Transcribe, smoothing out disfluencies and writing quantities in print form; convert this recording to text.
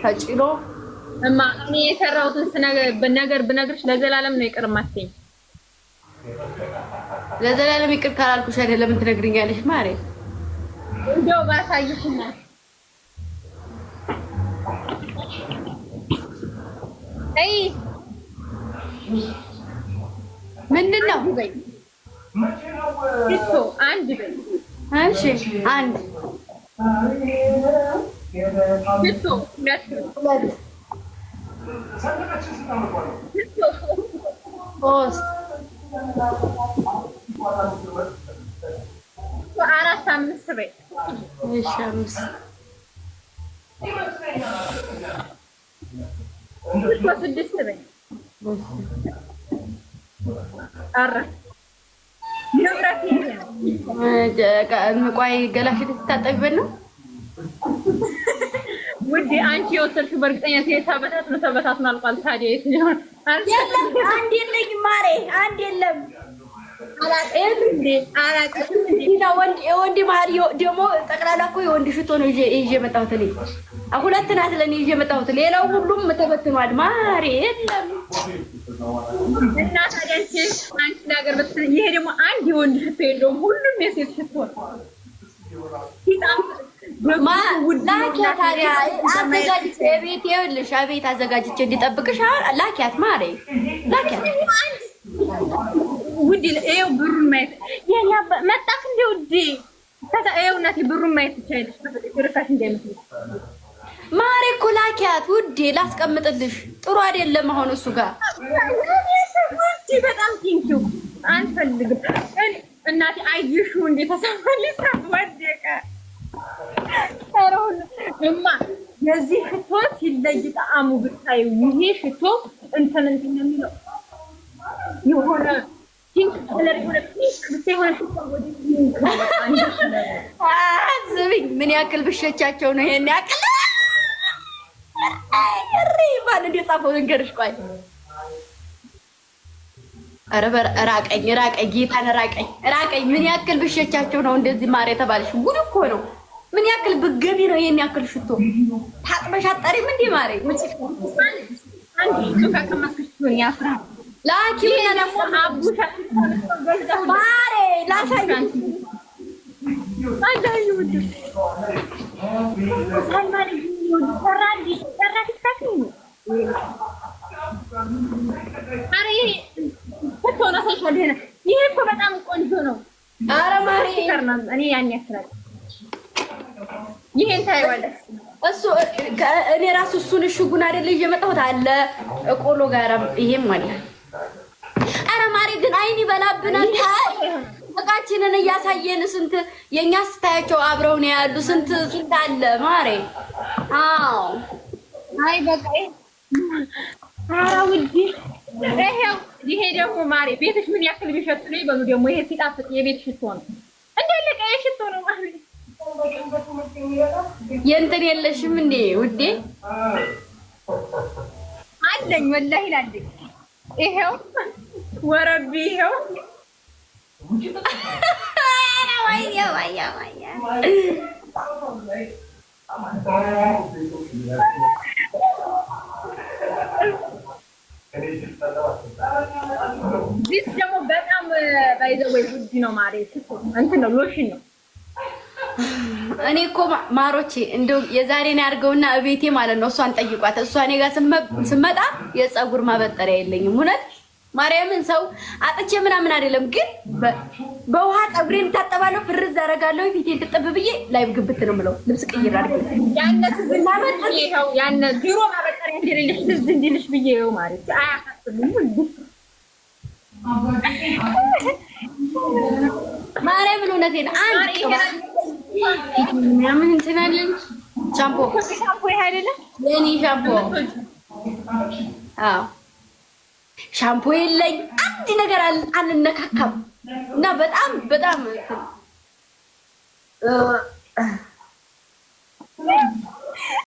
ተጭኖ እማ እኔ የሰራሁትን ነገር ብነግርሽ ለዘላለም ነው ይቅር የማትይኝ። ለዘላለም ይቅር ካላልኩሽ አይደለም ለምን ትነግሪኛለሽ ማሬ? እንደው ባሳይሽና አይ ምንድነው? እኮ አንድ በይ። እሺ አንድ እኮ ሁለት ሶስት አራት አምስት በይ። እሺ አምስት ስድስት በይ። ኧረ ንብረት ቆይ ገላሽን ልትታጠቢበት ነው ውዴ? አንቺ የወሰድሽው በእርግጠኝነት ተበታትኖ አልቋል። ታዲያ የትኛውን የለም አንድ የለኝም ማሬ፣ አንድ የለም። ወንድ መሀል ደግሞ ጠቅላላ እኮ የወንድ ሽቶ ነው ይዤ የመጣሁት እኔ። ሁለት ናት ለእኔ ይዤ የመጣሁት፣ ሌላው ሁሉም ተበትኗል ማሬ፣ የለም። እና ታዲያ አንቺ ነገር ይሄ ደግሞ አንድ የወንድ ሽቶ የለውም፣ ሁሉም የሴት ሽቶ ነው። ላኪያት ታዲያ አዘጋጅቼ ቤት ይኸውልሽ፣ አቤት አዘጋጅቼ እንዲጠብቅሽ ላኪያት ማሬ፣ ላኪያት ውዴ። ይኸው ብሩን ማየት መጣክ እንደ ውዴ። ከዛ ይኸው እናቴ ብሩን ማየት ትችያለሽ፣ ርካሽ እንዳይመስልሽ ማሬ እኮ ላኪያት ውዴ፣ ላስቀምጥልሽ። ጥሩ አይደለም አሁን እሱ ጋር ውዴ። በጣም ቴንኪው። አንፈልግም እናቴ። አየሹ እንዴት ተሰማልሽ? ወደቀ እማ የዚህ ሽቶ ሲለይ ጣዕሙ ብታዩ፣ ይሄ ሽቶ እንትን ነው የሚለው የሆነ ፒንክ ከለር የሆነ ፒንክ ብታይ የሆነ ሽቶ አዝብኝ። ምን ያክል ብሸቻቸው ነው ይሄን ያክል ማን እንደጻፈው ልንገርሽ። ቆይ ኧረ ራቀኝ ጌታን ራቀኝ። ምን ያክል ብሸቻቸው ነው እንደዚህ ማር የተባለሽ? ጉድ እኮ ነው። ምን ያክል ብገቢ ነው ይሄን ያክል ሽቶ? ታጥበሽ አጠሪም እንዴ ማሬ? አንቺ ሱካ ከማስከሽ ነው ያፍራ ላኪውና ደግሞ አቡሻ ማሬ ላሳይ አዳዩ ውድ ሳይማሪ ሰራዲ ታኪኝ አሬ ፈቶና ሳይሻለህ ይሄ እኮ በጣም ቆንጆ ነው። አረ ማሬ እኔ ያን ያክላል። ይሄን ታይዋለሽ እሱ እኔ ራሱ እሱን እሽጉን አይደል እየመጣሁት አለ ቆሎ ጋር ይሄም አለ። አረ ማሬ ግን አይን ይበላብናል። እቃችንን እያሳየን ስንት የኛ ስታያቸው አብረው ነው ያሉ ስንት አለ ማሬ። አዎ አይ በቃ አራ ውዴ። ይሄ ደግሞ ማሬ ቤትሽ ምን ያክል ቢሸጥ ነው ይበሉ። ደግሞ ይሄ ሲጣፍጥ የቤት ሽቶ ነው። እንደለቀ የሽቶ ነው ማሬ። የእንትን የለሽም እንዴ ውዴ? አለኝ ወላሂ ላለኝ። ይሄው ወረቢ ይሄው ዋያ ዲስ ደግሞ በጣም ባይዘወይ ውድ ነው ማሬ። እንትን ነው ሎሽን ነው። እኔ እኮ ማሮቼ እንደው የዛሬን ያርገውና እቤቴ ማለት ነው። እሷን ጠይቋት። እሷ እኔ ጋር ስመጣ የፀጉር ማበጠሪያ የለኝም እውነት ማርያምን። ሰው አጥቼ ምናምን አይደለም፣ ግን በውሃ ፀጉሬን ታጠባለሁ፣ ፍርዝ አደርጋለሁ፣ ፊቴን ትጥብ ብዬ ላይ ግብት ነው የምለው። ልብስ ቅይር አድርገው ያነ ድሮ ማበጠሪያ እንደሌለሽ ትዝ እንዲልሽ ብዬ ነው ማለት አያሳስብም። ማርያምን እውነቴን አንድ ምን እንትን አለኝ ሻምፖ ይሄ አይደለም የኔ ሻምፖ። አዎ ሻምፖ የለኝ፣ አንድ ነገር አንነካካም እና በጣም